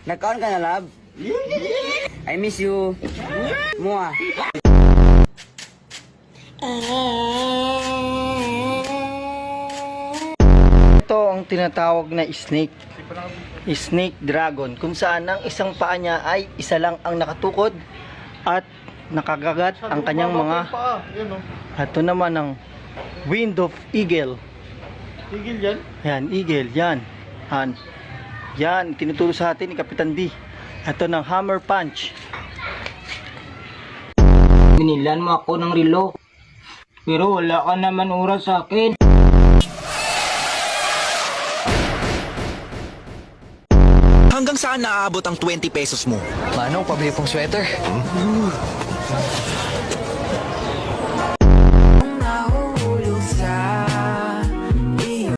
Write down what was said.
Nagkaon ka na, love? I miss you. Mua. Ito ang tinatawag na snake. Snake dragon. Kung saan ang isang paa niya ay isa lang ang nakatukod at nakagagat ang kanyang mga. Ito naman ang wind of eagle. Tigil yan? Yan, eagle, yan. Yan, tinuturo sa atin ni Kapitan D. Ito ng hammer punch. Binilan mo ako ng relo. Pero wala ka naman oras sa akin. Hanggang saan naaabot ang 20 pesos mo? Manong, pabili pong sweater.